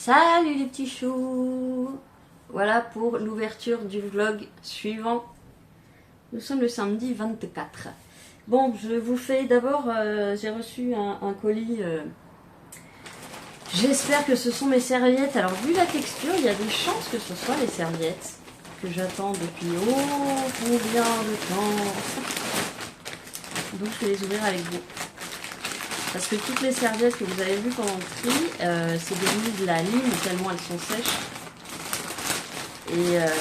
Salut les petits choux. Voilà pour l'ouverture du vlog suivant. Nous sommes le samedi 24. Bon, je vous fais d'abord, j'ai reçu un colis. J'espère que ce sont mes serviettes. Alors vu la texture, il y a des chances que ce soit les serviettes que j'attends depuis combien de temps. Donc je vais les ouvrir avec vous. Parce que toutes les serviettes que vous avez vues pendant le tri, c'est devenu de la lime tellement elles sont sèches. Et voilà,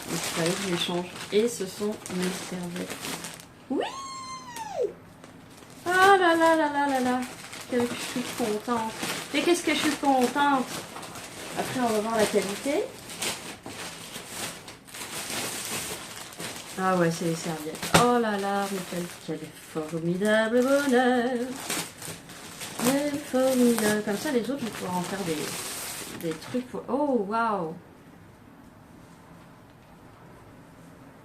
il fallait que je les change. Et ce sont mes serviettes. Oui! Ah là là là là là là! Que je suis contente. Et qu'est-ce que je suis contente! Après, on va voir la qualité. Ah ouais, c'est les serviettes. Oh là là, mais quel formidable bonheur. Quel formidable. Comme ça, les autres, je vais pouvoir en faire des trucs pour... Oh, waouh.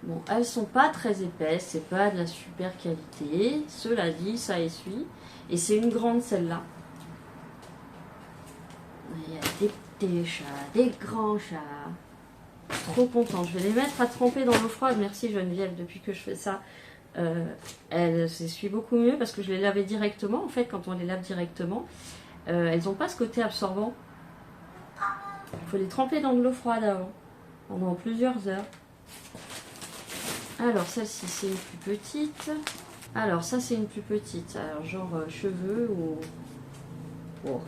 Bon, elles sont pas très épaisses, c'est pas de la super qualité. Cela dit, ça essuie. Et c'est une grande celle-là. Il y a des petits chats, des grands chats. Trop content. Je vais les mettre à tremper dans l'eau froide. Merci Geneviève, depuis que je fais ça, elles s'essuient beaucoup mieux parce que je les lavais directement. En fait, quand on les lave directement, elles n'ont pas ce côté absorbant. Il faut les tremper dans de l'eau froide avant, pendant plusieurs heures. Alors celle-ci c'est une plus petite. Alors ça c'est une plus petite. Alors genre cheveux ou... Oh,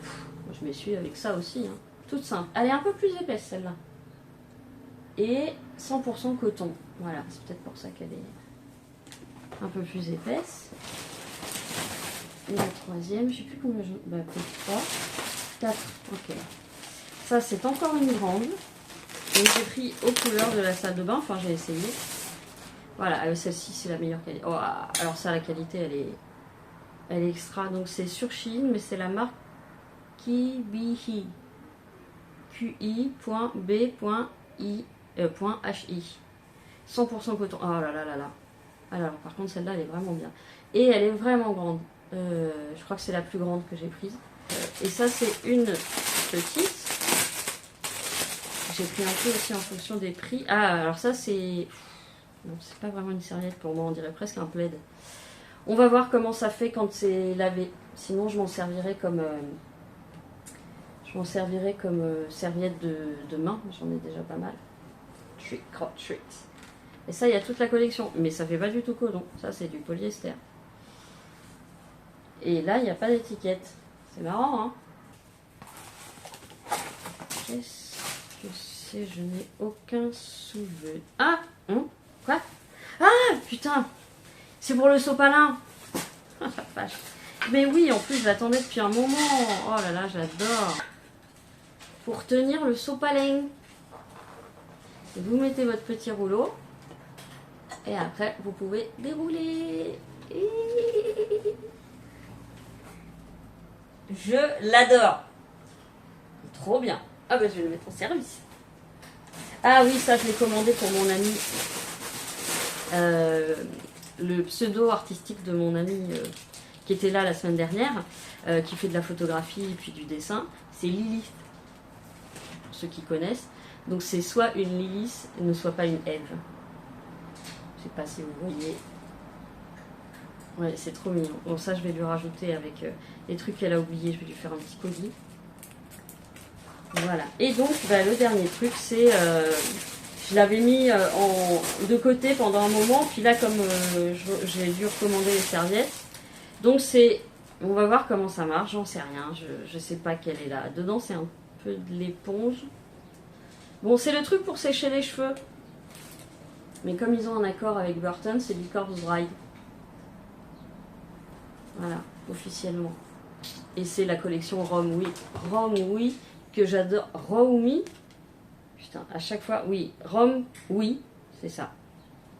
je m'essuie avec ça aussi. Hein. Toute simple. Elle est un peu plus épaisse celle-là. Et 100% coton. Voilà, c'est peut-être pour ça qu'elle est un peu plus épaisse. Et la troisième, je sais plus combien je... Bah peut-être 3, 4, ok. Ça c'est encore une grande. Et j'ai pris aux couleurs de la salle de bain, enfin j'ai essayé. Voilà, celle-ci c'est la meilleure qualité. Oh, alors ça la qualité elle est extra. Donc c'est sur Shein, mais c'est la marque Kibihi. QI.B.I. .hi 100% coton. Oh là là là là. Alors par contre celle-là elle est vraiment bien. Et elle est vraiment grande. Je crois que c'est la plus grande que j'ai prise. Et ça c'est une petite. J'ai pris un peu aussi en fonction des prix. Ah alors ça c'est... Non c'est pas vraiment une serviette pour moi, on dirait presque un plaid. On va voir comment ça fait quand c'est lavé. Sinon je m'en servirai comme... serviette de main. J'en ai déjà pas mal. Trick or treat. Et ça, il y a toute la collection. Mais ça fait pas du tout coton. Ça, c'est du polyester. Et là, il n'y a pas d'étiquette. C'est marrant, hein? Qu'est-ce que c'est? Je n'ai aucun souvenir. Ah! Quoi? Ah! Putain! C'est pour le sopalin! Oh la vache! Mais oui, en plus, je l'attendais depuis un moment. Oh là là, j'adore! Pour tenir le sopalin. Vous mettez votre petit rouleau et après vous pouvez dérouler. Je l'adore. Trop bien. Ah bah je vais le mettre en service. Ah oui, ça je l'ai commandé pour mon ami. Le pseudo artistique de mon ami qui était là la semaine dernière, qui fait de la photographie et puis du dessin. C'est Lilith. Pour ceux qui connaissent. Donc c'est soit une Lilith, ne soit pas une Eve. Je sais pas si vous voyez. Ouais, c'est trop mignon. Bon, ça je vais lui rajouter avec les trucs qu'elle a oubliés. Je vais lui faire un petit colis. Voilà. Et donc bah, le dernier truc, c'est... je l'avais mis de côté pendant un moment. Puis là, comme j'ai dû recommander les serviettes. Donc c'est... On va voir comment ça marche. J'en sais rien. Je sais pas quelle est là. Dedans, c'est un peu de l'éponge. Bon, c'est le truc pour sécher les cheveux. Mais comme ils ont un accord avec Burton, c'est du Corpse Bride. Voilà, officiellement. Et c'est la collection Rome Oui. Rome Oui, que j'adore. Rome Putain, à chaque fois, oui. Rome Oui, c'est ça.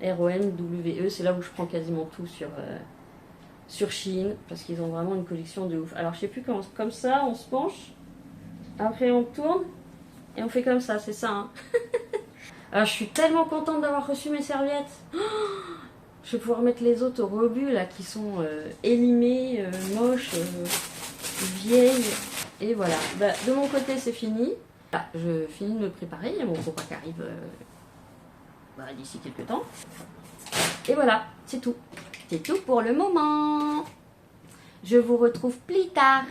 R-O-M-W-E, c'est là où je prends quasiment tout sur Shein. Parce qu'ils ont vraiment une collection de ouf. Alors, je sais plus comment... Comme ça, on se penche. Après, on tourne. Et on fait comme ça, c'est ça. Hein. Alors, je suis tellement contente d'avoir reçu mes serviettes. Oh, je vais pouvoir mettre les autres au rebut, là, qui sont élimées, moches, vieilles. Et voilà, bah, de mon côté c'est fini. Là, je finis de me préparer, il y a mon copain qui arrive d'ici quelques temps. Et voilà, c'est tout. C'est tout pour le moment. Je vous retrouve plus tard.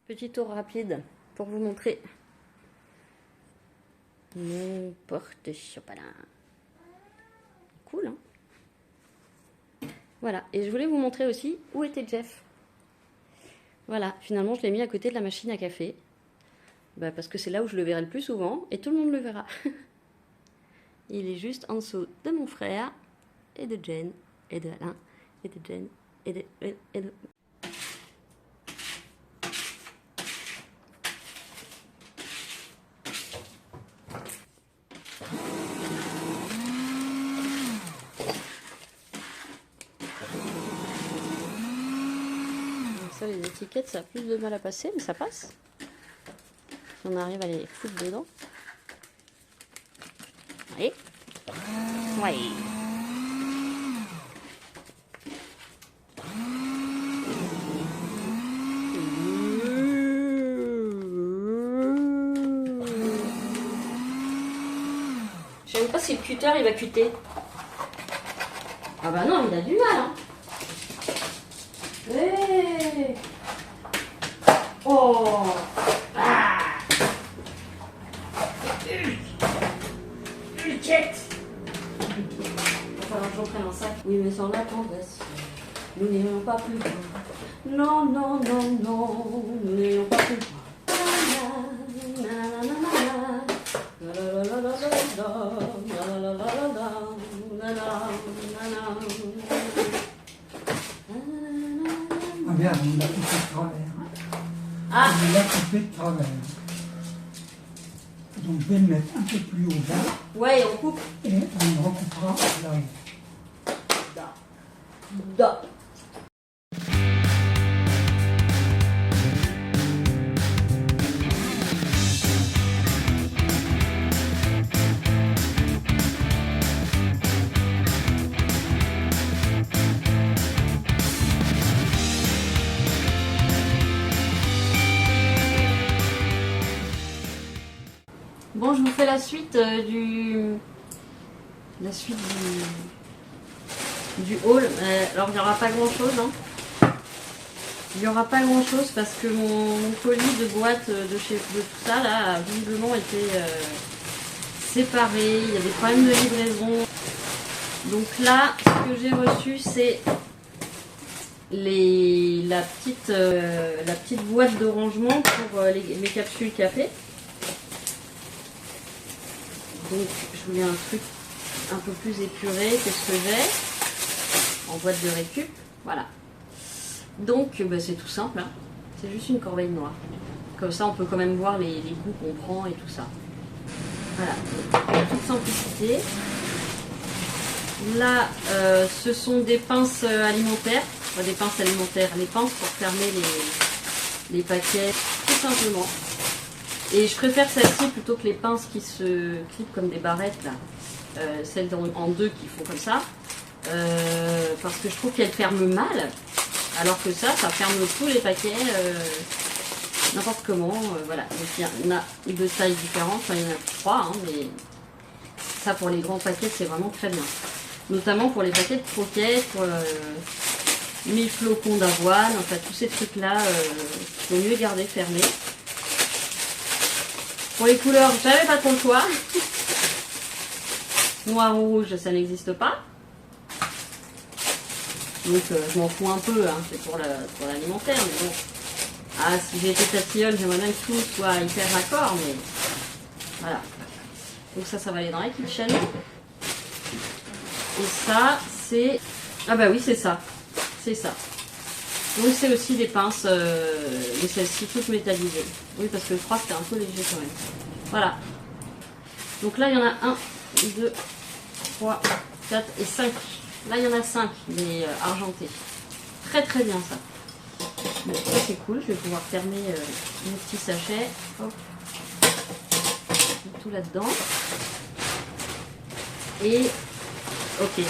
Petit tour rapide pour vous montrer mon porte-chopalin. Cool, hein? Voilà, et je voulais vous montrer aussi où était Jeff. Voilà, finalement je l'ai mis à côté de la machine à café. Bah, parce que c'est là où je le verrai le plus souvent et tout le monde le verra. Il est juste en dessous de mon frère et de Jen et de Alain et de Jen et de... Ça, les étiquettes, ça a plus de mal à passer, mais ça passe. Si on arrive à les foutre dedans. Oui. Oui. Je sais même pas si le cutter il va cutter. Ah bah non, il a du mal, hein. Hey. Oh. Ah. Jet. Il va falloir que j'en prenne un sac. Oui, mais sans la tendresse, nous n'irons pas plus loin. Non, non, non, non, nous n'irons pas plus loin. Ah bien, on l'a coupé de travers. Ah. On l'a coupé de travers. Donc je vais le mettre un peu plus haut là. Ouais, on coupe. Et on recoupera là-haut. Da. Bon, je vous fais la suite du haul. Alors, il n'y aura pas grand chose. Hein. Il n'y aura pas grand chose parce que mon colis de boîte de tout ça là a visiblement été séparé. Il y a des problèmes de livraison. Donc là, ce que j'ai reçu, c'est la petite boîte de rangement pour mes capsules café. Donc je voulais un truc un peu plus épuré que ce que j'ai en boîte de récup. Voilà. Donc bah, c'est tout simple, hein. C'est juste une corbeille noire. Comme ça on peut quand même voir les goûts qu'on prend et tout ça. Voilà, en toute simplicité. Là ce sont des pinces alimentaires. Enfin, des pinces alimentaires, les pinces pour fermer les paquets, tout simplement. Et je préfère celle-ci plutôt que les pinces qui se clipent comme des barrettes là. Celles en deux qui font comme ça. Parce que je trouve qu'elles ferment mal. Alors que ça ferme tous les paquets n'importe comment. Voilà. Donc il y en a de tailles différentes. Enfin, il y en a 3, hein, mais ça pour les grands paquets c'est vraiment très bien. Notamment pour les paquets de croquettes, pour mes flocons d'avoine, enfin tous ces trucs là, il vaut mieux garder fermés. Pour les couleurs, j'avais pas trop le choix. Noir ou rouge, ça n'existe pas. Donc je m'en fous un peu, hein, c'est pour l'alimentaire. Mais bon. Ah, si j'étais tatilleule, j'aimerais bien que tout soit hyper raccord, mais voilà. Donc ça va aller dans la kitchen. Et ça, c'est... Ah bah oui, c'est ça. C'est ça. Donc c'est aussi des pinces, mais celles-ci toutes métallisées. Oui, parce que je crois que c'était un peu léger quand même. Voilà. Donc là, il y en a 1, 2, 3, 4 et 5. Là, il y en a 5, mais argentés. Très très bien ça. Bon, ça c'est cool, je vais pouvoir fermer mes petits sachets. Hop. Tout là-dedans. Et... Ok.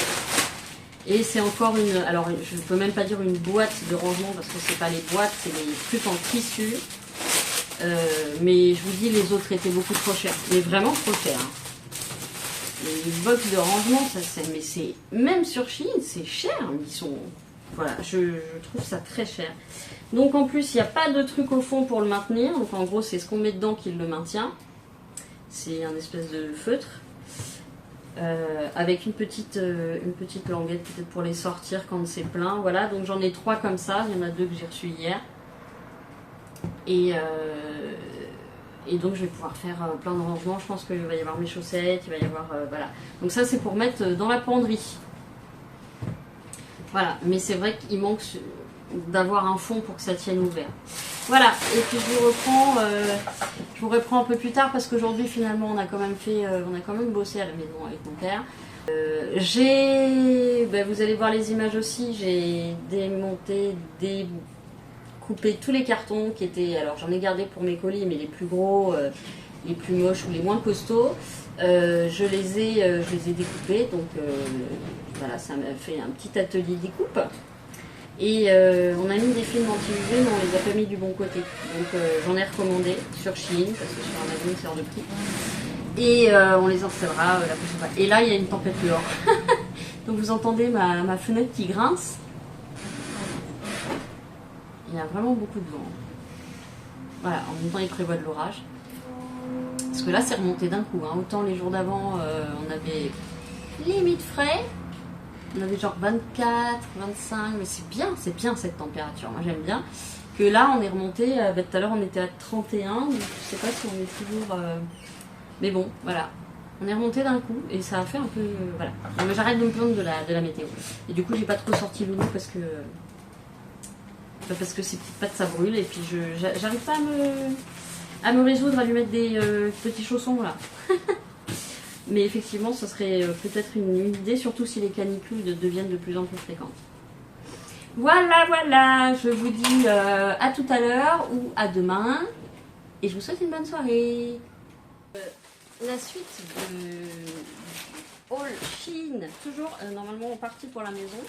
Et c'est encore une... Alors, je ne peux même pas dire une boîte de rangement parce que c'est pas les boîtes, c'est des trucs en tissu. Mais je vous dis, les autres étaient beaucoup trop chers. Mais vraiment trop chers. Hein. Les box de rangement, mais c'est même sur Shein, c'est cher. Ils sont, voilà, je trouve ça très cher. Donc en plus, il n'y a pas de truc au fond pour le maintenir. Donc en gros, c'est ce qu'on met dedans qui le maintient. C'est un espèce de feutre avec une petite languette peut-être pour les sortir quand c'est plein. Voilà, donc j'en ai 3 comme ça. Il y en a 2 que j'ai reçus hier. Et donc je vais pouvoir faire plein de rangements. Je pense qu'il va y avoir mes chaussettes, il va y avoir... voilà. Donc ça c'est pour mettre dans la penderie. Voilà, mais c'est vrai qu'il manque d'avoir un fond pour que ça tienne ouvert. Voilà, et puis je vous reprends un peu plus tard parce qu'aujourd'hui finalement on a quand même bossé à la maison avec mon père. Vous allez voir les images aussi, j'ai démonté, coupé tous les cartons qui étaient, alors j'en ai gardé pour mes colis, mais les plus gros, les plus moches ou les moins costauds, je les ai découpés, donc voilà, ça m'a fait un petit atelier découpe. Et on a mis des films anti-UV, mais on les a pas mis du bon côté. Donc j'en ai recommandé sur Shein, parce que sur Amazon c'est hors de prix. Et on les installera la prochaine fois. Et là il y a une tempête dehors. Donc vous entendez ma fenêtre qui grince. Il y a vraiment beaucoup de vent. Voilà, en même temps il prévoit de l'orage. Parce que là c'est remonté d'un coup. Hein. Autant les jours d'avant on avait limite frais. On avait genre 24, 25, mais c'est bien cette température. Moi j'aime bien. Que là on est remonté, tout à l'heure on était à 31, donc je sais pas si on est toujours... Mais bon, voilà. On est remonté d'un coup et ça a fait un peu... voilà. Mais j'arrête de me plaindre de la météo. Et du coup j'ai pas trop sorti Loulou parce que ses petites pattes ça brûle et puis j'arrive pas à me résoudre à lui mettre des petits chaussons là. Mais effectivement, ce serait peut-être une idée, surtout si les canicules deviennent de plus en plus fréquentes. Voilà, je vous dis à tout à l'heure ou à demain. Et je vous souhaite une bonne soirée. La suite de Haul Shein, toujours normalement en partie pour la maison.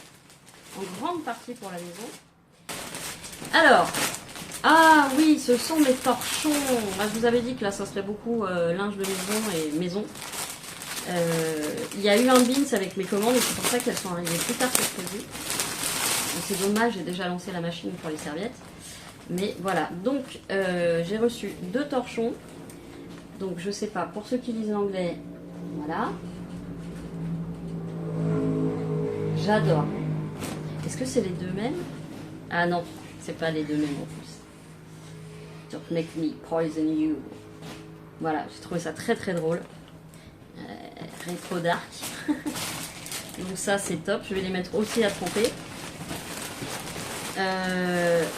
En grande partie pour la maison. Alors, ah oui, ce sont mes torchons. Je vous avais dit que là, ça serait beaucoup linge de maison et maison. Il y a eu un bins avec mes commandes et c'est pour ça qu'elles sont arrivées plus tard que prévu. C'est dommage, j'ai déjà lancé la machine pour les serviettes. Mais voilà, donc j'ai reçu 2 torchons. Donc je sais pas, pour ceux qui lisent l'anglais, voilà. J'adore. Est-ce que c'est les 2 mêmes? Ah non, c'est pas les 2 mêmes en plus. Don't make me poison you. Voilà, j'ai trouvé ça très très drôle. Rétro dark. Donc ça c'est top, je vais les mettre aussi à tremper.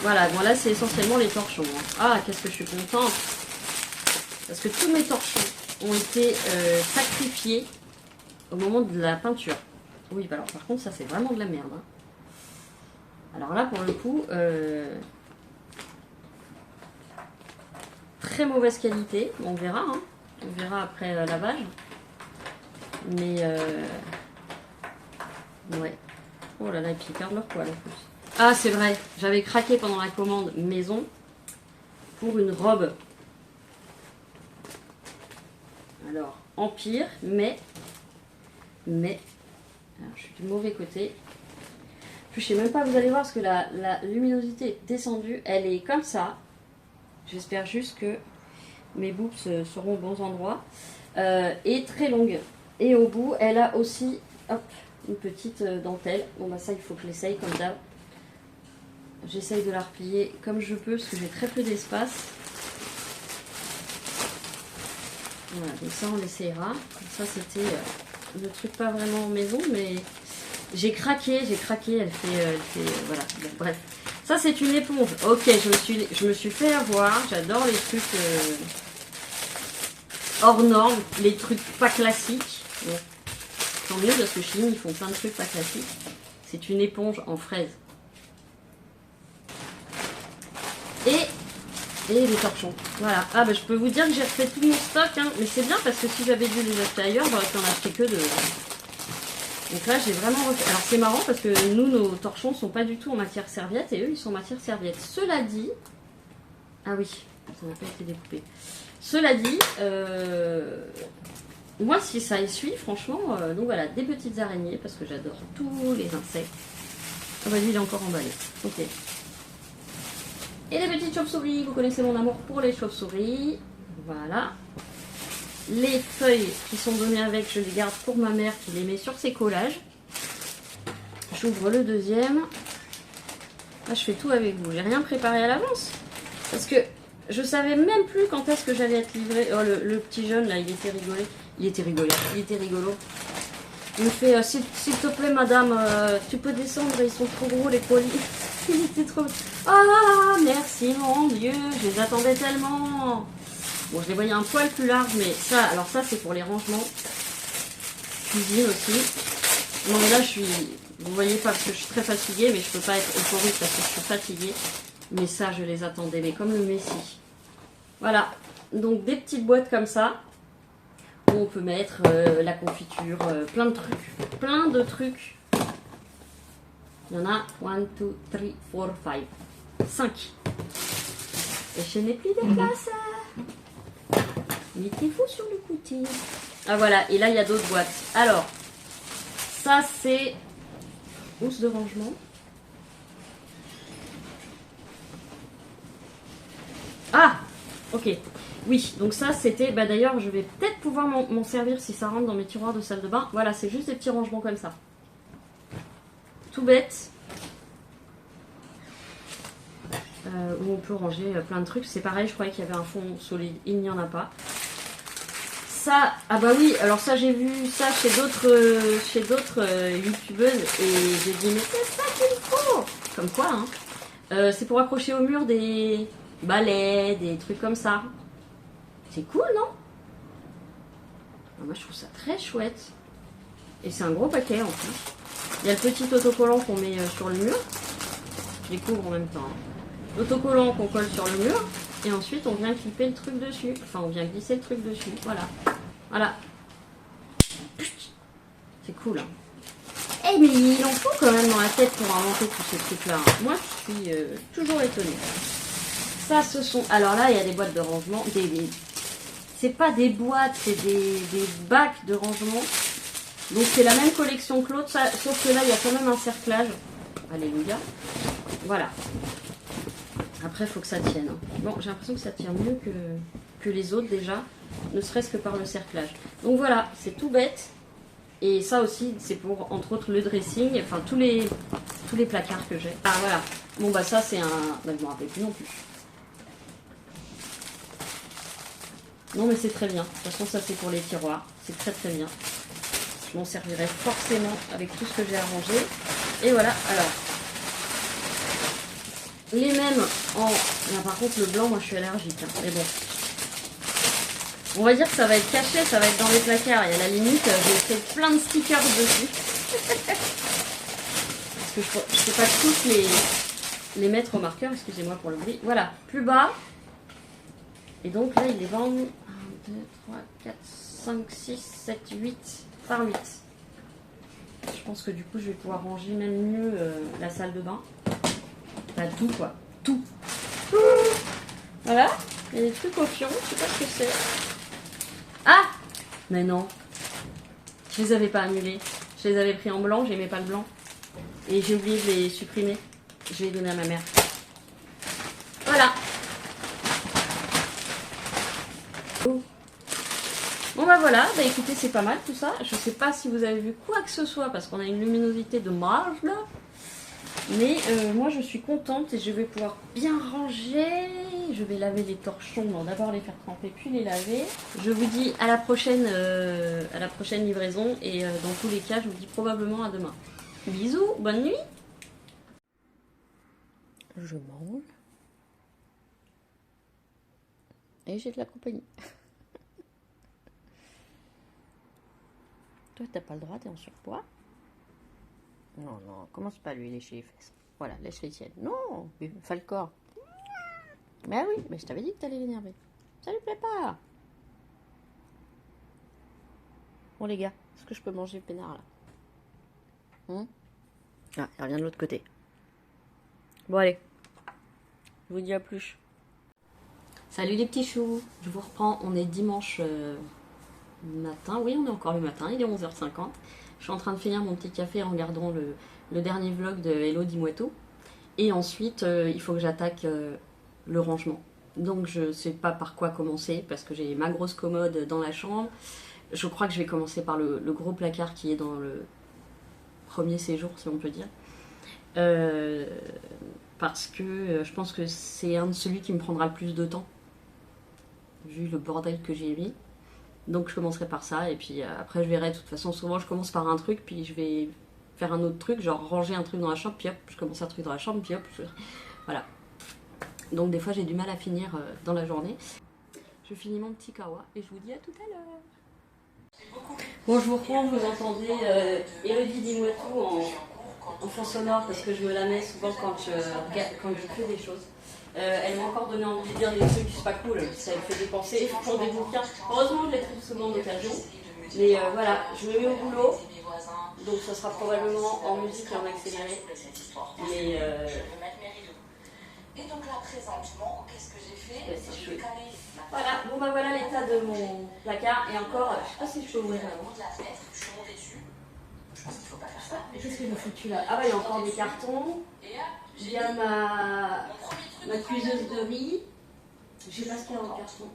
Voilà, bon là c'est essentiellement les torchons. Hein. Ah, qu'est-ce que je suis contente. Parce que tous mes torchons ont été sacrifiés au moment de la peinture. Oui, bah alors par contre ça c'est vraiment de la merde. Hein. Alors là pour le coup, très mauvaise qualité, on verra. Hein. On verra après lavage. Mais ouais. Oh là là, et puis ils perdent leur poil en plus. Ah c'est vrai, j'avais craqué pendant la commande maison pour une robe. Alors, empire, mais alors, je suis du mauvais côté. Je sais même pas, vous allez voir, parce que la luminosité est descendue, elle est comme ça. J'espère juste que mes boobs seront aux bons endroits. Et très longue. Et au bout, elle a aussi hop, une petite dentelle. Bon bah ça, il faut que je l'essaye comme d'hab. J'essaye de la replier comme je peux, parce que j'ai très peu d'espace. Voilà, donc ça on l'essayera. Ça c'était le truc pas vraiment maison, mais j'ai craqué, elle fait voilà, bon, bref. Ça c'est une éponge. Ok, je me suis fait avoir, j'adore les trucs hors normes, les trucs pas classiques. Bon, tant mieux parce que chez nous ils font plein de trucs pas classiques. C'est une éponge en fraise. Et les torchons. Voilà. Ah bah je peux vous dire que j'ai refait tout mon stock, hein. Mais c'est bien parce que si j'avais dû les acheter ailleurs, j'aurais pu en acheter que 2. Donc là j'ai vraiment refait. Alors c'est marrant parce que nous, nos torchons sont pas du tout en matière serviette et eux ils sont en matière serviette. Cela dit, ah oui, Ça n'a pas été découpé. Cela dit, moi si ça essuie, franchement, donc voilà, des petites araignées, parce que j'adore tous les insectes. Ah bah lui il est encore emballé. Ok. Et les petites chauves-souris, vous connaissez mon amour pour les chauves-souris. Voilà. Les feuilles qui sont données avec, je les garde pour ma mère qui les met sur ses collages. J'ouvre le deuxième. Là, je fais tout avec vous. J'ai rien préparé à l'avance. Parce que je savais même plus quand est-ce que j'allais être livrée. Oh, le petit jeune, là, il était rigolé. Il était rigolo. Il me fait, s'il te plaît, madame, tu peux descendre, ils sont trop gros, les colis. Il était trop... Ah, merci, mon Dieu, je les attendais tellement. Bon, je les voyais un poil plus larges, mais ça, alors ça, c'est pour les rangements. Cuisine aussi. Non, mais là, vous voyez pas, parce que je suis très fatiguée, mais je peux pas être euphorique parce que je suis fatiguée. Mais ça, je les attendais, mais comme le Messie. Voilà, donc des petites boîtes comme ça, où on peut mettre la confiture, plein de trucs. Plein de trucs. Il y en a 1, 2, 3, 4, 5. 5. Et je n'ai plus de place. Mettez-vous sur le côté. Ah voilà, et là il y a d'autres boîtes. Alors, ça c'est housse de rangement. Ah, ok. Oui, donc ça c'était, bah d'ailleurs je vais peut-être pouvoir m'en servir si ça rentre dans mes tiroirs de salle de bain. Voilà, c'est juste des petits rangements comme ça. Tout bête. Où on peut ranger plein de trucs. C'est pareil, je croyais qu'il y avait un fond solide. Il n'y en a pas. Ça, ah bah oui, alors ça j'ai vu ça chez d'autres youtubeuses et j'ai dit mais c'est ça qu'il faut. Comme quoi, hein. C'est pour accrocher au mur des balais, des trucs comme ça. C'est cool, non? Moi je trouve ça très chouette. Et c'est un gros paquet en plus. Il y a le petit autocollant qu'on met sur le mur. Je découvre en même temps. Hein. L'autocollant qu'on colle sur le mur. Et ensuite on vient clipper le truc dessus. Enfin on vient glisser le truc dessus. Voilà. Voilà. C'est cool. Hein. Eh mais il en faut quand même dans la tête pour inventer tous ces trucs-là. Moi je suis toujours étonnée. Ça ce sont... Alors là il y a des boîtes de rangement. C'est pas des boîtes, c'est des bacs de rangement. Donc c'est la même collection que l'autre, sauf que là il y a quand même un cerclage. Alléluia. Voilà. Après il faut que ça tienne. Bon, j'ai l'impression que ça tient mieux que les autres déjà, ne serait-ce que par le cerclage. Donc voilà, c'est tout bête. Et ça aussi, c'est pour entre autres le dressing, enfin tous les placards que j'ai. Ah voilà. Bon bah ça c'est un... Bah, je ne me rappelle plus non plus. Non mais c'est très bien. De toute façon ça c'est pour les tiroirs. C'est très très bien. Je m'en servirai forcément avec tout ce que j'ai arrangé. Et voilà, alors. Les mêmes en... Là, par contre le blanc, moi je suis allergique. Hein. Mais bon. On va dire que ça va être caché, ça va être dans les placards. Et à la limite, j'ai fait plein de stickers dessus. Parce que je ne peux pas tous les mettre au marqueur. Excusez-moi pour le bruit. Voilà, plus bas. Et donc là, il les vend 1, 2, 3, 4, 5, 6, 7, 8 par 8. Je pense que du coup, je vais pouvoir ranger même mieux la salle de bain. Bah, tout quoi. Tout. Voilà. Il y a des trucs au fion. Je sais pas ce que c'est. Ah! Mais non. Je les avais pas annulés. Je les avais pris en blanc. J'aimais pas le blanc. Et j'ai oublié de les supprimer. Je vais les donner à ma mère. Voilà. Bon bah voilà, bah écoutez c'est pas mal tout ça. Je sais pas si vous avez vu quoi que ce soit parce qu'on a une luminosité de marge là. Mais moi je suis contente et je vais pouvoir bien ranger. Je vais laver les torchons, bon, d'abord les faire tremper puis les laver. Je vous dis à la prochaine livraison et dans tous les cas je vous dis probablement à demain. Bisous, bonne nuit. Je mange. Et j'ai de la compagnie. Toi, t'as pas le droit, t'es en surpoids. Non, non, commence pas à lui lécher les fesses. Voilà, lèche les tiennes. Non, fais le corps. Mais oui, mais je t'avais dit que t'allais l'énerver. Ça lui plaît pas. Bon les gars, est-ce que je peux manger le peinard là? Ah, il revient de l'autre côté. Bon allez, je vous dis à plus. Salut les petits choux, je vous reprends, on est dimanche matin, oui on est encore le matin, il est 11h50. Je suis en train de finir mon petit café en regardant le dernier vlog de Hello Dimouetto. Et ensuite il faut que j'attaque le rangement. Donc je sais pas par quoi commencer parce que j'ai ma grosse commode dans la chambre. Je crois que je vais commencer par le gros placard qui est dans le premier séjour si on peut dire. Parce que je pense que c'est celui qui me prendra le plus de temps vu le bordel que j'ai mis. Donc je commencerai par ça et puis après je verrai. De toute façon souvent je commence par un truc puis je vais faire un autre truc, genre ranger un truc dans la chambre puis hop je commence un truc dans la chambre puis hop voilà. Donc des fois j'ai du mal à finir dans la journée. Je finis mon petit kawa et je vous dis à tout à l'heure. Bon je vous reprends, vous entendez Elodie Dimouetto en fond sonore parce que je me la mets souvent quand je fais des choses. Elle m'a encore donné envie de dire des trucs, c'est pas cool, ça me fait dépenser pour des bouquins. Heureusement, je les trouve souvent d'occasion. Mais voilà, je me mets au boulot, donc ça sera probablement en musique et en accéléré. Mais et donc là, présentement, qu'est-ce que j'ai fait? c'est chouette. Voilà, bon bah voilà l'état de mon placard. Et encore, je sais pas si je peux ouvrir avant. Je suis montée dessus. Je pense qu'il faut pas faire ça. Qu'est-ce que j'ai foutu là? Ah bah il y a encore des cartons. Il y a ma cuiseuse de riz. Je sais pas ce qu'il y a dans le carton.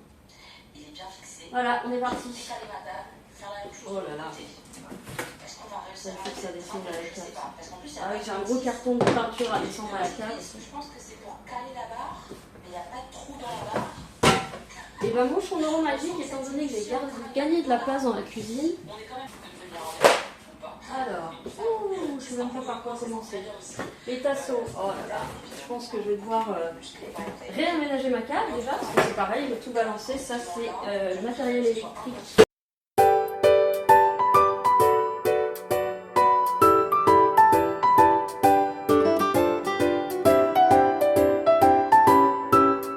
Il est bien fixé. Voilà, on est parti. Décaler ma table, faire la même chose. Oh là là. Est-ce qu'on va réussir Ça fait que ça descende à la Je sais cave. pas. Parce qu'en plus, Ah oui, j'ai un gros carton de peinture à descendre à la cave. je pense que c'est pour caler la barre, mais il n'y a pas de trou dans la barre. Et ben moi, mon euro magique, étant donné que j'ai gagné de la place dans la cuisine. On est quand même devenir en l'air ou pas? Alors, je sais même pas par quoi commencer. Les tasseaux, oh là là, je pense que je vais devoir réaménager ma cave déjà, parce que c'est pareil, je vais tout balancer. Ça, c'est matériel électrique.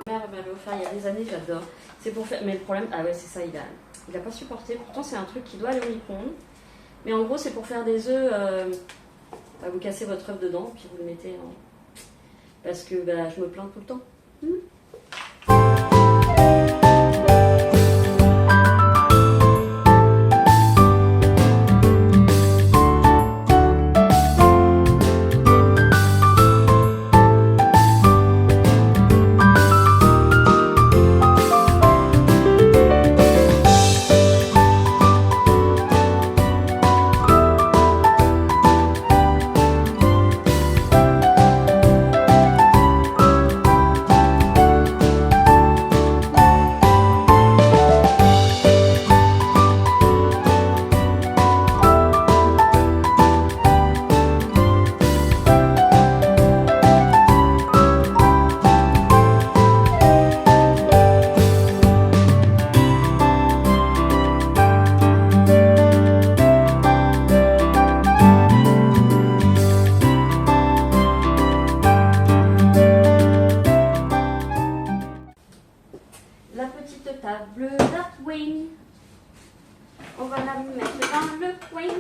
Mère m'avait offert il y a des années, j'adore. C'est pour faire, mais le problème, ah ouais, c'est ça, il a pas supporté. Pourtant, c'est un truc qui doit aller au micro-ondes. Mais en gros, c'est pour faire des œufs. Vous cassez votre œuf dedans, puis vous le mettez en... Parce que bah, je me plains tout le temps. La petite table d'Artwing. On va la mettre dans le coin.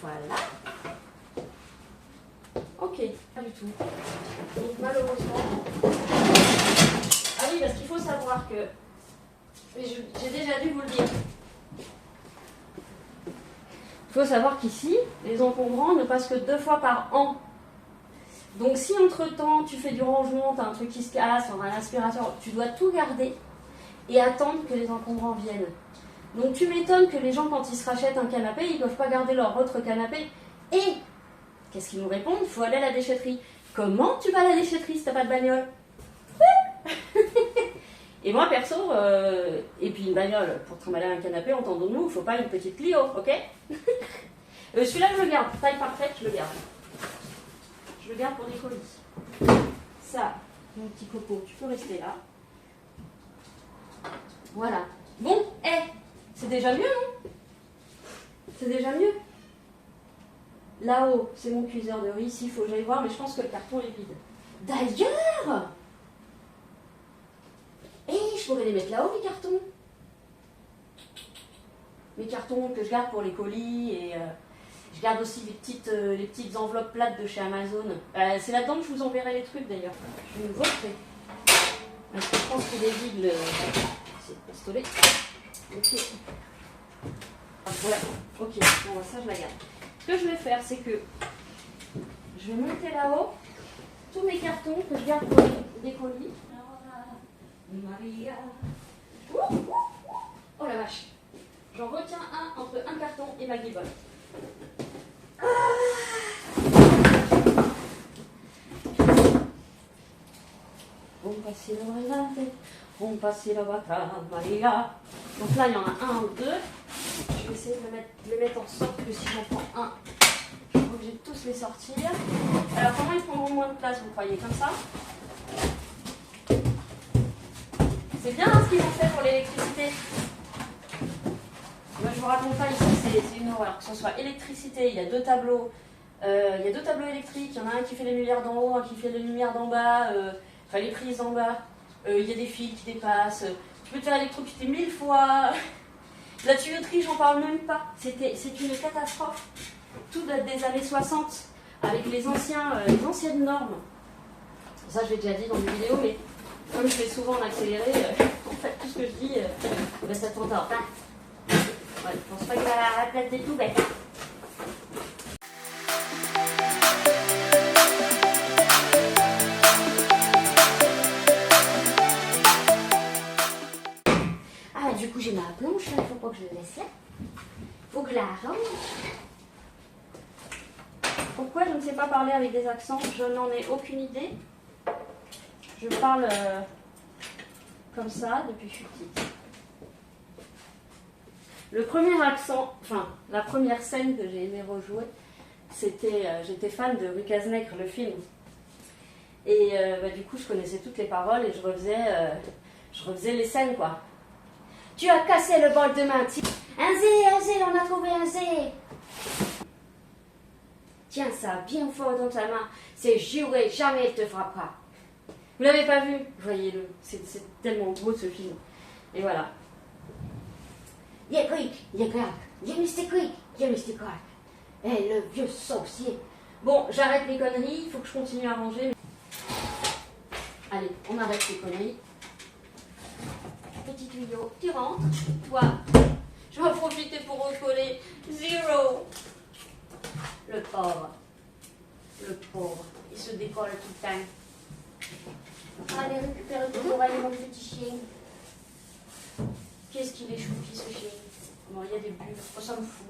Voilà. Ok, pas du tout. Donc malheureusement... Ah oui, parce qu'il faut savoir que... J'ai déjà dû vous le dire. Il faut savoir qu'ici, les encombrants ne passent que 2 fois par an. Donc si entre-temps tu fais du rangement, tu as un truc qui se casse, un aspirateur, tu dois tout garder et attendre que les encombrants viennent. Donc tu m'étonnes que les gens quand ils se rachètent un canapé, ils ne peuvent pas garder leur autre canapé. Et qu'est-ce qu'ils nous répondent? Il faut aller à la déchetterie. Comment tu vas à la déchetterie si tu n'as pas de bagnole? Et moi perso, et puis une bagnole pour trimballer un canapé, entendons-nous, il ne faut pas une petite Clio, ok? Celui-là je le garde, taille parfaite, je le garde. Je le garde pour des colis. Ça, mon petit coco, tu peux rester là. Voilà. Bon, c'est déjà mieux, non? C'est déjà mieux. Là-haut, c'est mon cuiseur de riz. Ici, il faut que j'aille voir, mais je pense que le carton est vide. D'ailleurs, je pourrais les mettre là-haut, mes cartons. Mes cartons que je garde pour les colis et... Je garde aussi les petites enveloppes plates de chez Amazon. C'est là-dedans que je vous enverrai les trucs d'ailleurs. Je vais vous montrer. Parce que je pense qu'il est vide c'est le pistolet. Ok. Voilà. Ok, bon, ça je la garde. Ce que je vais faire, c'est que je vais monter là-haut tous mes cartons que je garde pour des colis. Maria. Oh la vache. J'en retiens un entre un carton et ma guibole. On passe la balade, on passe la bata, Maria. Donc là, il y en a un ou deux. Je vais essayer de les mettre en sorte que si j'en prends un, je suis obligée de tous les sortir. Alors, comment ils prendront moins de place, vous croyez? Comme ça? C'est bien hein, ce qu'ils ont fait pour l'électricité. Moi, je vous raconte pas ici, c'est une horreur. Que ce soit électricité, il y a deux tableaux. Il y a deux tableaux électriques. Il y en a un qui fait les lumières d'en haut, un qui fait les lumières d'en bas. Enfin, les prises d'en bas. Il y a des fils qui dépassent. Tu peux te faire électrocuter 1000 fois. La tuyauterie, j'en parle même pas. C'est une catastrophe. Tout date des années 60, avec les anciennes normes. Ça, je l'ai déjà dit dans une vidéo, mais comme je fais souvent en accéléré, en fait, tout ce que je dis, ben, ça tourne en retard. Ouais, je pense pas qu'il va à la place des tout bêtes. Ah, du coup, j'ai ma planche, il faut pas que je le laisse là. Faut que je la range. Pourquoi je ne sais pas parler avec des accents? Je n'en ai aucune idée. Je parle comme ça depuis que je suis petite. Le premier accent, enfin la première scène que j'ai aimé rejouer, c'était, j'étais fan de Rue Cazenègre, le film. Et du coup, je connaissais toutes les paroles et je refaisais les scènes, quoi. Tu as cassé le bol de main. Un zé, on a trouvé un zé. Tiens ça bien fort dans ta main, c'est juré, jamais il te frappera. Vous l'avez pas vu? Voyez-le, c'est tellement beau ce film. Et voilà. Yeah quick, yeah crack, yeah Mr. Quick, yeah Mr. Crack. Eh, le vieux sorcier. Bon, j'arrête les conneries, il faut que je continue à ranger. Allez, on arrête les conneries. Petit tuyau, tu rentres. Toi, je vais en profiter pour recoller. Zero. Le pauvre, il se décolle tout le temps. Allez, récupérer toujours aller mon petit chien. Qu'est-ce qu'il est choupi ce chien? Bon, il y a des bulles, oh, ça me fout.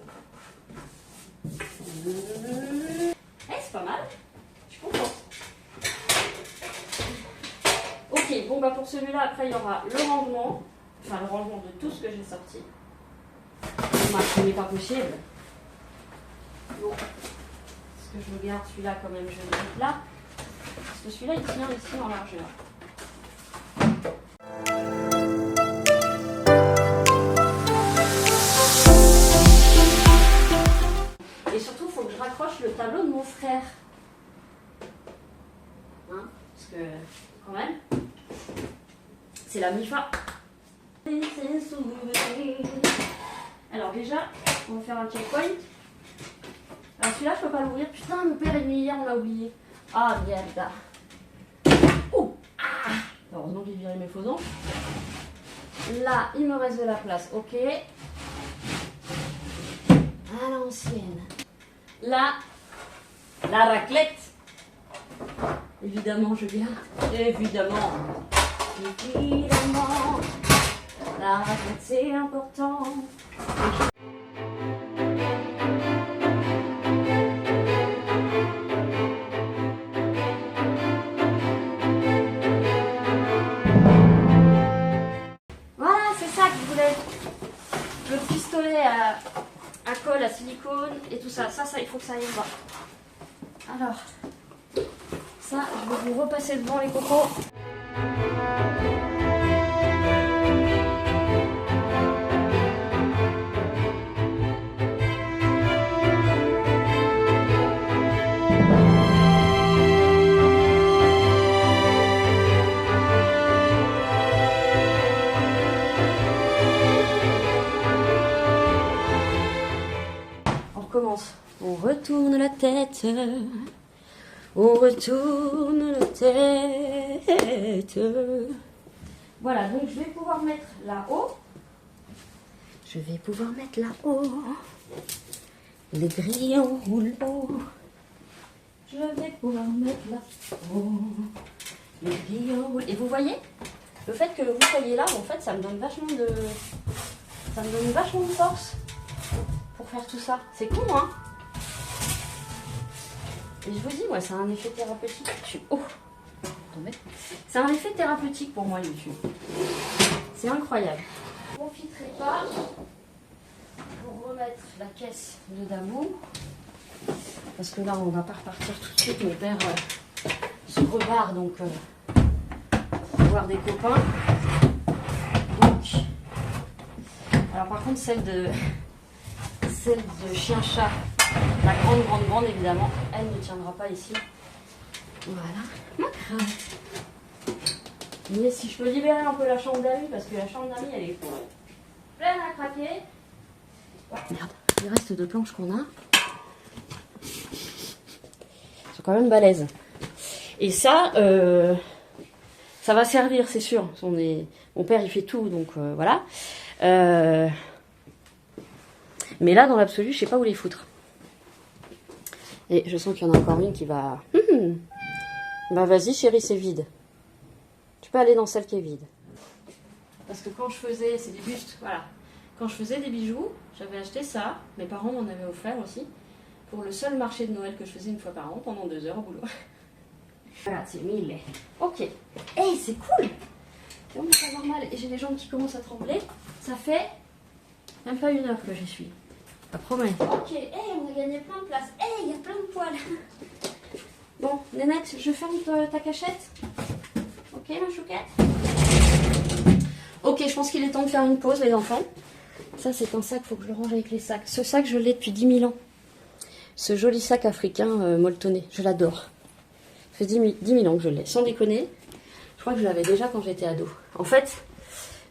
Eh, c'est pas mal, je suis contente. Ok, bon bah pour celui-là, après il y aura le rangement, enfin le rangement de tout ce que j'ai sorti. Ce n'est pas possible. Bon. Est-ce que je le garde celui-là quand même? Je le mets là. Parce que celui-là, il tient ici en largeur. Et surtout, il faut que je raccroche le tableau de mon frère. Hein? Parce que, quand même, c'est la mi-fa. Alors déjà, on va faire un checkpoint. Alors celui-là, je peux pas l'ouvrir. Putain, mon père est venu hier, on l'a oublié. Ah, merde. Ouh, ah. Heureusement que j'ai viré mes faux ongles. Là, il me reste de la place. Ok. À l'ancienne. Là, la raclette. Évidemment, je viens. Évidemment. Évidemment. La raclette, c'est important. Le pistolet à colle, à silicone et tout ça. Ça, il faut que ça aille en bas. Alors, ça, je vais vous repasser devant les cocos. Commence. On retourne la tête. On retourne la tête. Voilà, donc je vais pouvoir mettre là-haut. Je vais pouvoir mettre là-haut les grilles en rouleau. Je vais pouvoir mettre là-haut les grilles en rouleau. Et vous voyez, le fait que vous soyez là, en fait, ça me donne vachement de force pour faire tout ça. C'est con, hein? Et je vous dis, moi, c'est un effet thérapeutique. Oh, attendez. C'est un effet thérapeutique pour moi, YouTube. C'est incroyable. Je ne profiterai pas pour remettre la caisse de Damou. Parce que là, on va pas repartir tout de suite. Mon père se rebarre, donc voir des copains. Donc, alors par contre, celle de chien-chat, la grande, évidemment, elle ne tiendra pas ici. Voilà. Mais si je peux libérer un peu la chambre d'amis, parce que la chambre d'amis, elle est pleine à craquer. Oh, merde, les restes de planches qu'on a sont quand même balèzes. Et ça, ça va servir, c'est sûr. Mon père, il fait tout, donc voilà. Mais là, dans l'absolu, je sais pas où les foutre. Et je sens qu'il y en a encore une qui va... Bah vas-y chérie, c'est vide. Tu peux aller dans celle qui est vide. Parce que quand je faisais... C'est des bustes, voilà. Quand je faisais des bijoux, j'avais acheté ça. Mes parents m'en avaient offert aussi. Pour le seul marché de Noël que je faisais une fois par an, pendant 2 heures au boulot. Voilà, c'est 1000. Ok. Hey, c'est cool. Ça commence à avoir mal. Et j'ai les jambes qui commencent à trembler. Ça fait même pas 1 heure que j'y suis. Ça promet. Ok, hey, on a gagné plein de place. Hey, il y a plein de poils. Bon, Nénette, je ferme ta cachette. Ok, ma chouquette. Ok, je pense qu'il est temps de faire une pause, les enfants. Ça, c'est un sac, il faut que je le range avec les sacs. Ce sac, je l'ai depuis 10 000 ans. Ce joli sac africain molletonné, je l'adore. Ça fait 10 000 ans que je l'ai, sans déconner. Je crois que je l'avais déjà quand j'étais ado. En fait,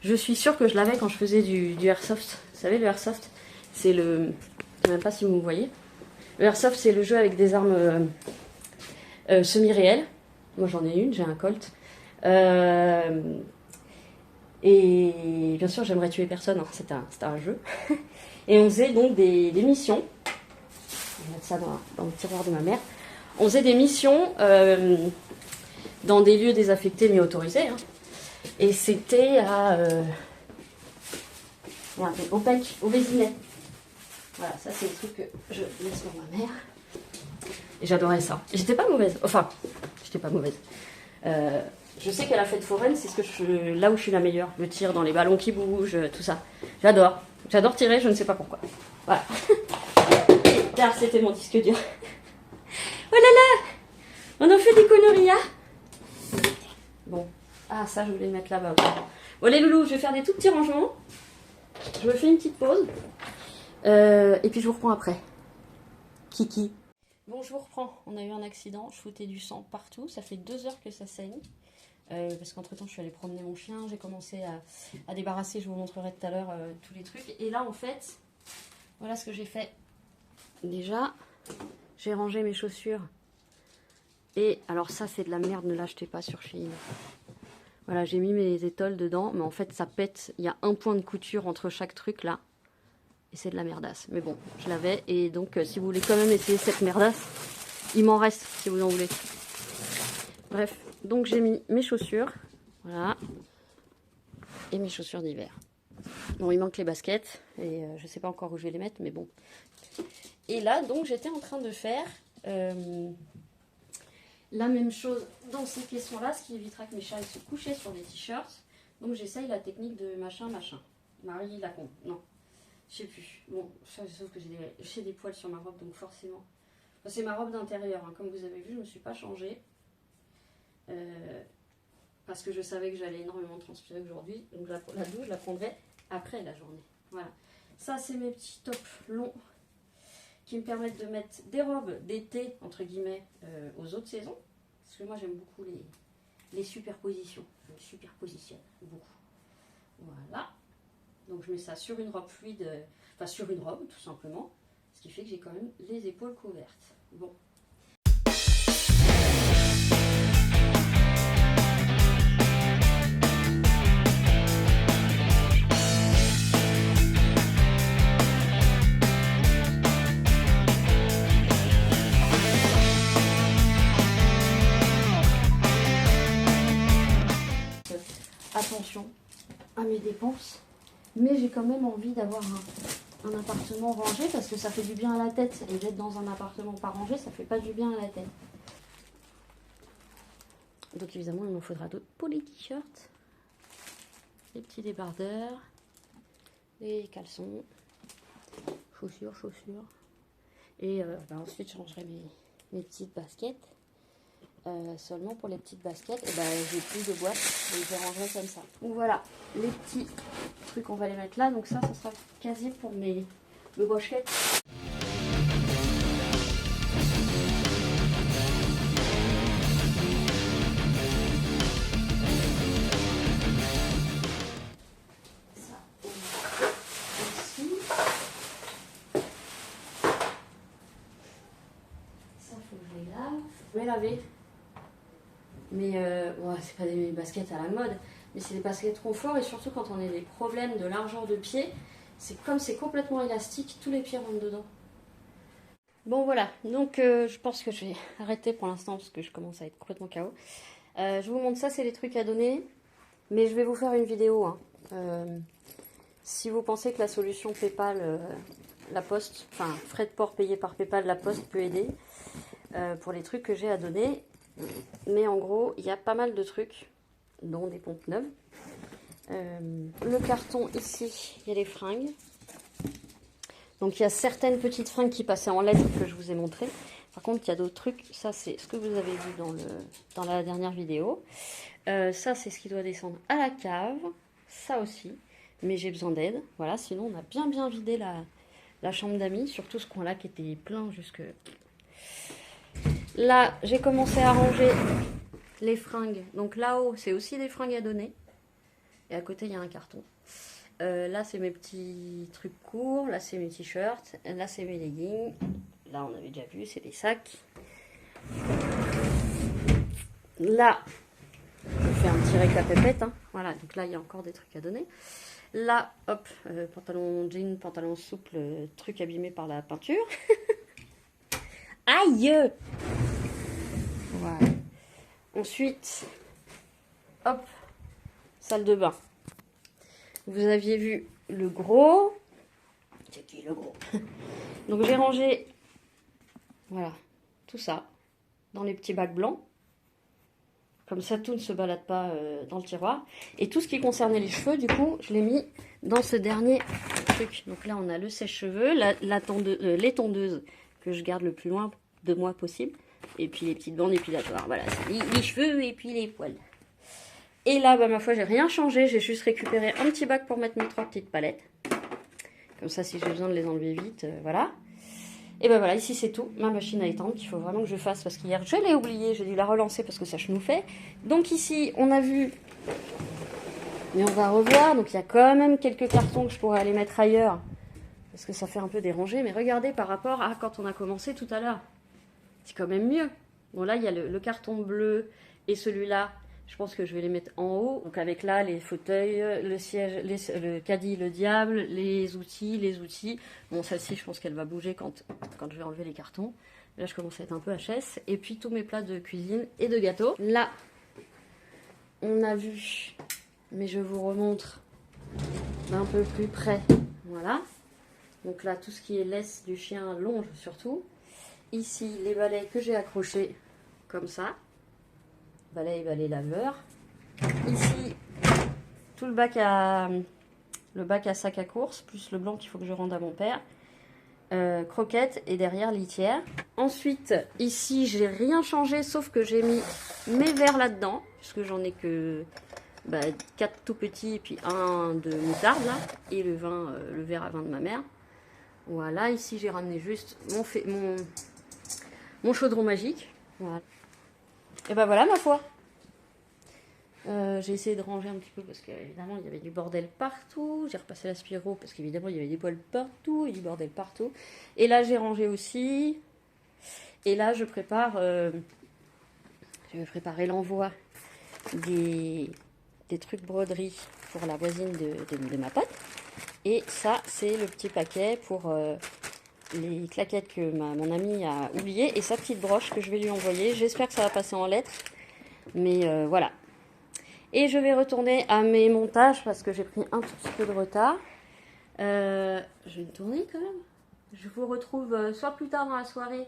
je suis sûre que je l'avais quand je faisais du airsoft. Vous savez, le airsoft, c'est le... Je ne sais même pas si vous me voyez. Le airsoft, c'est le jeu avec des armes semi-réelles. Moi, j'en ai une, j'ai un Colt. Et bien sûr, j'aimerais tuer personne, hein. C'était un jeu. Et on faisait donc des missions. Je vais mettre ça dans le tiroir de ma mère. On faisait des missions dans des lieux désaffectés mais autorisés. Hein. Et c'était à au Vésinet. Voilà, ça c'est le truc que je laisse pour ma mère. Et j'adorais ça. Et j'étais pas mauvaise. Enfin, j'étais pas mauvaise. Je sais qu'à la fête foraine, c'est là où je suis la meilleure. Le tir dans les ballons qui bougent, tout ça. J'adore. J'adore tirer, je ne sais pas pourquoi. Voilà. Car c'était mon disque dur. Oh là là! On en fait des conneries, hein? Bon. Ah, ça, je voulais le mettre là-bas. Bon, les loulous, je vais faire des tout petits rangements. Je me fais une petite pause. Et puis je vous reprends après. Kiki. Bon, je vous reprends. On a eu un accident. Je foutais du sang partout. Ça fait 2 heures que ça saigne. Parce qu'entre temps, je suis allée promener mon chien. J'ai commencé à débarrasser. Je vous montrerai tout à l'heure tous les trucs. Et là, en fait, voilà ce que j'ai fait. Déjà, j'ai rangé mes chaussures. Et alors ça, c'est de la merde. Ne l'achetez pas sur Shein. Voilà, j'ai mis mes étoiles dedans. Mais en fait, ça pète. Il y a un point de couture entre chaque truc là. Et c'est de la merdasse. Mais bon, je l'avais. Et donc, si vous voulez quand même essayer cette merdasse, il m'en reste si vous en voulez. Bref, donc j'ai mis mes chaussures. Voilà. Et mes chaussures d'hiver. Bon, il manque les baskets. Et je sais pas encore où je vais les mettre, mais bon. Et là, donc, j'étais en train de faire la même chose dans ces caissons-là, ce qui évitera que mes chats se couchaient sur des t-shirts. Donc, j'essaye la technique de machin. Marie Lacombe. Non. Je sais plus. Bon, sauf que j'ai des poils sur ma robe, donc forcément. Enfin, c'est ma robe d'intérieur. Hein. Comme vous avez vu, je ne me suis pas changée. Parce que je savais que j'allais énormément transpirer aujourd'hui. Donc la douche, je la prendrai après la journée. Voilà. Ça, c'est mes petits tops longs qui me permettent de mettre des robes d'été, entre guillemets, aux autres saisons. Parce que moi, j'aime beaucoup les superpositions. Je me superpositionne beaucoup. Voilà. Donc je mets ça sur une robe fluide, enfin sur une robe tout simplement, ce qui fait que j'ai quand même les épaules couvertes. Bon. Attention à mes dépenses, mais j'ai quand même envie d'avoir un appartement rangé parce que ça fait du bien à la tête, et d'être dans un appartement pas rangé, ça fait pas du bien à la tête. Donc évidemment, il me faudra d'autres pour les t-shirts, les petits débardeurs, les caleçons, chaussures, et ensuite je rangerai mes petites baskets. Seulement pour les petites baskets, j'ai plus de boîtes et je les rangerai comme ça. Donc voilà, les petits trucs, on va les mettre là. Donc ça sera quasi pour mes pochettes. Ça aussi. Ça faut que je les lave. Je vais laver. Mais c'est pas des baskets à la mode, mais c'est des baskets confort, et surtout quand on a des problèmes de largeur de pied, c'est comme c'est complètement élastique, tous les pieds rentrent dedans. Bon voilà, donc je pense que je vais arrêter pour l'instant parce que je commence à être complètement KO. Je vous montre ça, c'est les trucs à donner, mais je vais vous faire une vidéo. Si vous pensez que la solution PayPal, la poste, enfin frais de port payés par PayPal, la poste peut aider pour les trucs que j'ai à donner. Mais en gros, il y a pas mal de trucs, dont des pompes neuves. Le carton ici, il y a les fringues. Donc il y a certaines petites fringues qui passaient en lettres que je vous ai montré. Par contre, il y a d'autres trucs. Ça, c'est ce que vous avez vu dans la dernière vidéo. Ça, c'est ce qui doit descendre à la cave. Ça aussi. Mais j'ai besoin d'aide. Voilà, sinon on a bien vidé la chambre d'amis. Surtout ce coin-là qui était plein jusque... Là, j'ai commencé à ranger les fringues. Donc là-haut, c'est aussi des fringues à donner. Et à côté, il y a un carton. Là, c'est mes petits trucs courts. Là, c'est mes t-shirts. Là, c'est mes leggings. Là, on avait déjà vu, c'est des sacs. Là, je fais un petit récapépète. Voilà, donc là, il y a encore des trucs à donner. Là, hop, pantalon jean, pantalon souple, truc abîmé par la peinture. Aïe! Voilà. Ensuite, hop, salle de bain. Vous aviez vu le gros. C'est qui le gros? Donc j'ai rangé, voilà, tout ça dans les petits bacs blancs. Comme ça, tout ne se balade pas dans le tiroir. Et tout ce qui concernait les cheveux, du coup, je l'ai mis dans ce dernier truc. Donc là, on a le sèche-cheveux, les tondeuses que je garde le plus loin de moi possible. Et puis les petites bandes épilatoires. Voilà, les cheveux et puis les poils. Et là, ma foi, j'ai rien changé. J'ai juste récupéré un petit bac pour mettre mes 3 petites palettes. Comme ça, si j'ai besoin de les enlever vite, voilà. Et ben voilà, ici c'est tout. Ma machine à étendre qu'il faut vraiment que je fasse parce qu'hier, je l'ai oublié. J'ai dû la relancer parce que ça chenoufait. Donc ici, on a vu... Mais on va revoir. Donc il y a quand même quelques cartons que je pourrais aller mettre ailleurs. Parce que ça fait un peu dérangé. Mais regardez par rapport à quand on a commencé tout à l'heure. C'est quand même mieux. Bon là, il y a le carton bleu et celui-là. Je pense que je vais les mettre en haut. Donc avec là, les fauteuils, le siège, le caddie, le diable, les outils. Bon, celle-ci, je pense qu'elle va bouger quand je vais enlever les cartons. Là, je commence à être un peu HS. Et puis tous mes plats de cuisine et de gâteaux. Là, on a vu, mais je vous remontre d'un peu plus près. Voilà. Donc là, tout ce qui est laisse du chien, longe surtout. Ici, les balais que j'ai accrochés comme ça. Balai et balai laveur. Ici, tout le bac à sac à course, plus le blanc qu'il faut que je rende à mon père. Croquettes et derrière litière. Ensuite, ici, j'ai rien changé sauf que j'ai mis mes verres là-dedans. Puisque j'en ai que 4 tout petits et puis un de moutarde là. Et le verre à vin de ma mère. Voilà, ici j'ai ramené juste mon chaudron magique. Voilà. Et ben voilà ma foi. J'ai essayé de ranger un petit peu parce qu'évidemment il y avait du bordel partout. J'ai repassé l'aspiro parce qu'évidemment il y avait des poils partout et du bordel partout. Et là j'ai rangé aussi. Et là je vais préparer l'envoi des trucs broderie pour la voisine de ma pote. Et ça c'est le petit paquet pour les claquettes que mon amie a oubliées et sa petite broche que je vais lui envoyer. J'espère que ça va passer en lettres. Mais voilà. Et je vais retourner à mes montages parce que j'ai pris un tout petit peu de retard. Je vais tourner quand même. Je vous retrouve soit plus tard dans la soirée.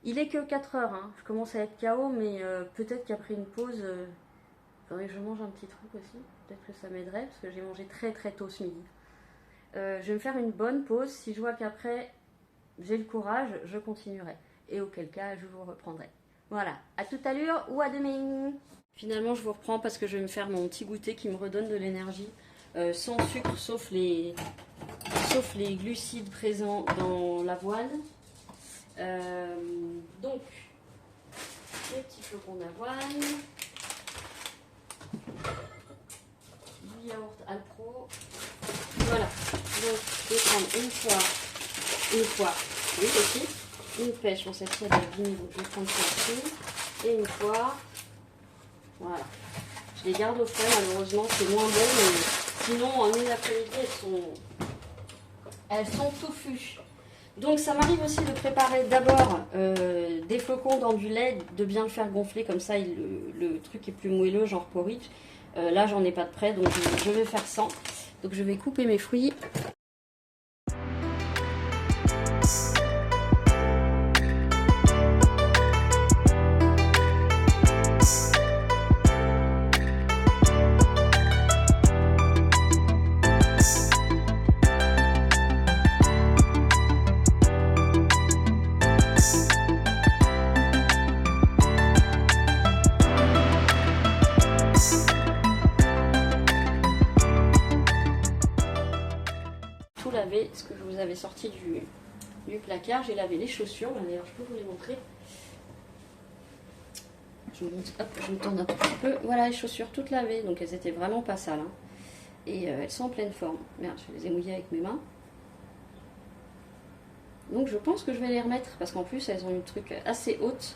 Il est que 4 heures. Hein. Je commence à être KO, mais peut-être qu'après une pause, il faudrait que je mange un petit truc aussi. Peut-être que ça m'aiderait parce que j'ai mangé très très tôt ce midi. Je vais me faire une bonne pause. Si je vois qu'après j'ai le courage, je continuerai. Et auquel cas, je vous reprendrai. Voilà. À tout à l'heure ou à demain. Finalement, je vous reprends parce que je vais me faire mon petit goûter qui me redonne de l'énergie. Sans sucre, sauf les glucides présents dans l'avoine. Donc, les petits flocons d'avoine. Du yaourt Alpro. Voilà. Donc, je vais prendre une fois, oui aussi. Une pêche, bon celle-ci elle est abîmée, donc je vais prendre celle-ci. Et une fois. Voilà. Je les garde au frais, malheureusement, c'est moins bon, mais sinon, en une après-midi, elles sont touffues. Donc, ça m'arrive aussi de préparer d'abord des flocons dans du lait, de bien le faire gonfler, comme ça, le truc est plus moelleux, genre porridge. Là, j'en ai pas de prêt, donc je vais faire sans. Donc, je vais couper mes fruits. Laver ce que je vous avais sorti du placard. J'ai lavé les chaussures, d'ailleurs je peux vous les montrer. Je me tourne un petit peu. Voilà les chaussures toutes lavées, donc elles étaient vraiment pas sales. Hein. Et elles sont en pleine forme. Merde, je les ai mouillées avec mes mains. Donc je pense que je vais les remettre parce qu'en plus elles ont une truc assez haute.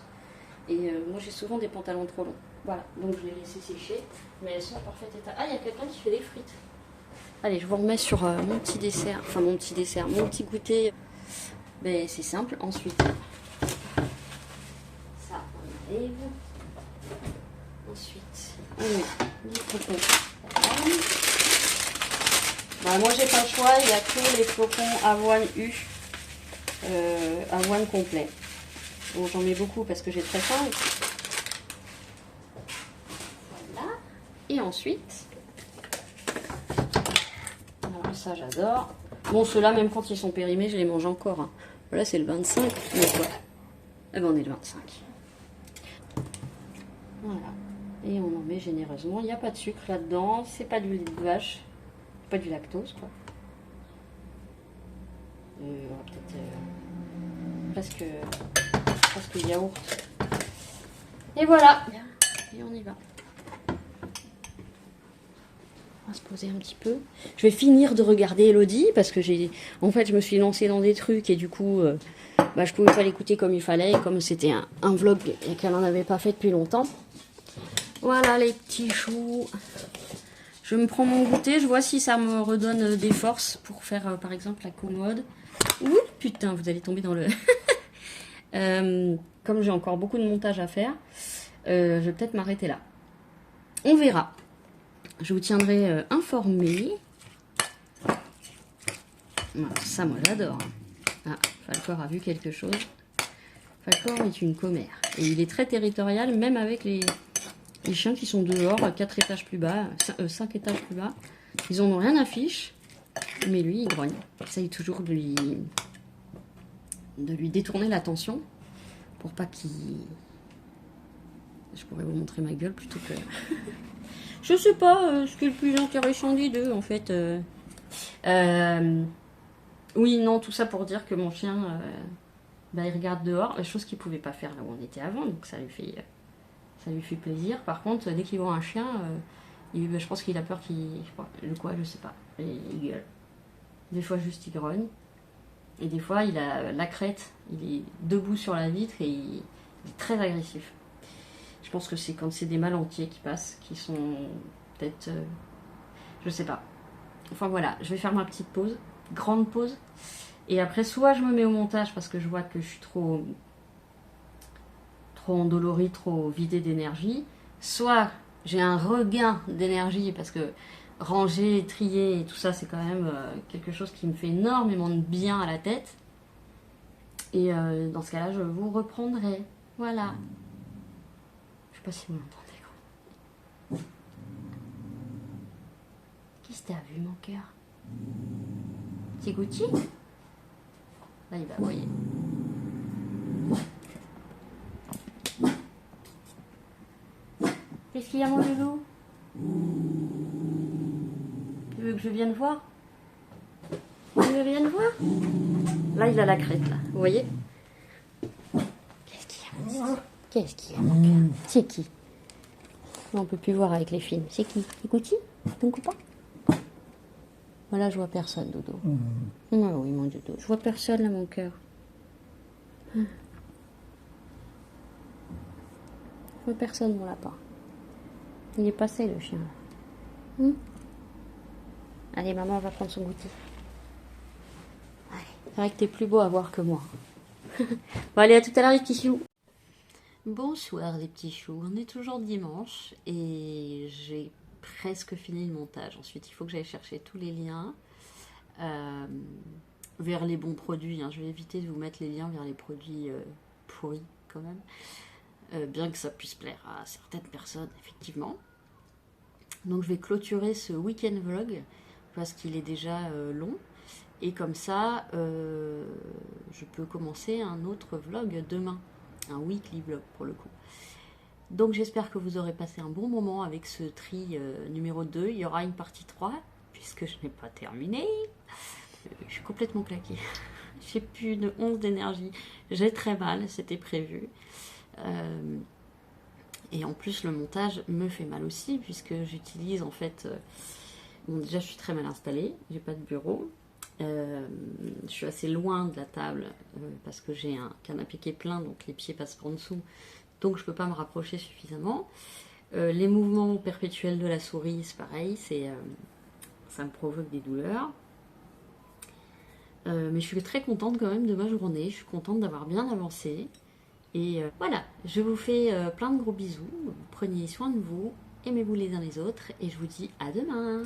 Et moi j'ai souvent des pantalons trop longs. Voilà, donc je les ai laissées sécher. Mais elles sont en parfait état. Ah, il y a quelqu'un qui fait des frites. Allez, je vous remets sur mon petit dessert, mon petit goûter. Ben, c'est simple. Ensuite, ça, on enlève. Ensuite, on met du flocon. Ben, moi, j'ai pas le choix. Il n'y a que les flocons avoine U, avoine complet. Bon, j'en mets beaucoup parce que j'ai très faim. Voilà. Et ensuite... ça j'adore. Bon, ceux-là, même quand ils sont périmés, je les mange encore. Hein. Là, c'est le 25. Mais quoi? Eh ben, on est le 25. Voilà. Et on en met généreusement. Il n'y a pas de sucre là-dedans. C'est pas du lait de vache. Pas du lactose, quoi. Peut-être presque yaourt. Et voilà. Et on y va. On va se poser un petit peu. Je vais finir de regarder Elodie parce que en fait, je me suis lancée dans des trucs et du coup, je pouvais pas l'écouter comme il fallait, comme c'était un vlog qu'elle n'en avait pas fait depuis longtemps. Voilà les petits choux. Je me prends mon goûter, je vois si ça me redonne des forces pour faire par exemple la commode. Ouh, putain, vous allez tomber dans le... comme j'ai encore beaucoup de montage à faire, je vais peut-être m'arrêter là. On verra. Je vous tiendrai informé. Voilà, ça, moi, j'adore. Ah, Falcor a vu quelque chose. Falcor est une commère. Et il est très territorial, même avec les chiens qui sont dehors, 4 étages plus bas, 5 étages plus bas. Ils en ont rien à fiche. Mais lui, il grogne. J'essaye toujours de lui détourner l'attention. Pour pas qu'il... Je pourrais vous montrer ma gueule plutôt que... Je sais pas ce qui est le plus intéressant des deux, en fait. Oui, non, tout ça pour dire que mon chien, il regarde dehors, chose qu'il pouvait pas faire là où on était avant, donc ça lui fait plaisir. Par contre, dès qu'il voit un chien, Je pense qu'il a peur je sais pas. Et il gueule. Des fois juste il grogne. Et des fois il a la crête, il est debout sur la vitre et il est très agressif. Je pense que c'est quand c'est des mâles entiers qui passent, qui sont peut-être... je sais pas. Enfin voilà, je vais faire ma petite pause, grande pause. Et après soit je me mets au montage parce que je vois que je suis trop endolorie, trop vidée d'énergie. Soit j'ai un regain d'énergie parce que ranger, trier et tout ça, c'est quand même quelque chose qui me fait énormément de bien à la tête. Et dans ce cas-là, je vous reprendrai. Voilà. Je sais pas si vous m'entendez. Qu'est-ce que t'as vu, mon cœur? C'est Gucci? Là, il va voyer. Qu'est-ce qu'il y a, mon loulou? Tu veux que je vienne voir? Tu veux que je vienne voir? Là, il a la crête, là. Vous voyez? Qu'est-ce qu'il y a, mon cœur? Qu'est-ce qu'il y a, mon cœur? C'est qui? On peut plus voir avec les films. C'est qui? C'est Gucci? Ton copain? Voilà, je vois personne, Dodo. Ah oui, mon Dodo. Je vois personne, là, mon cœur. Je vois personne, mon lapin. Il est passé, le chien. Allez, maman va prendre son goûter. Allez, c'est vrai que t'es plus beau à voir que moi. Bon, allez, à tout à l'heure, les petits choux. Bonsoir, les petits choux. On est toujours dimanche et j'ai presque fini le montage. Ensuite, il faut que j'aille chercher tous les liens vers les bons produits. Je vais éviter de vous mettre les liens vers les produits pourris, quand même. Bien que ça puisse plaire à certaines personnes, effectivement. Donc je vais clôturer ce week-end vlog parce qu'il est déjà long. Et comme ça, je peux commencer un autre vlog demain. Un weekly vlog pour le coup. Donc j'espère que vous aurez passé un bon moment avec ce tri numéro 2. Il y aura une partie 3 puisque je n'ai pas terminé. Je suis complètement claquée. J'ai plus de 11 d'énergie. J'ai très mal, c'était prévu. Et en plus le montage me fait mal aussi puisque j'utilise en fait bon, déjà je suis très mal installée, j'ai pas de bureau, je suis assez loin de la table parce que j'ai un canapé qui est plein donc les pieds passent en dessous donc je peux pas me rapprocher suffisamment. Les mouvements perpétuels de la souris c'est pareil, ça me provoque des douleurs. Mais je suis très contente quand même de ma journée, je suis contente d'avoir bien avancé. Et voilà, je vous fais plein de gros bisous, prenez soin de vous, aimez-vous les uns les autres et je vous dis à demain.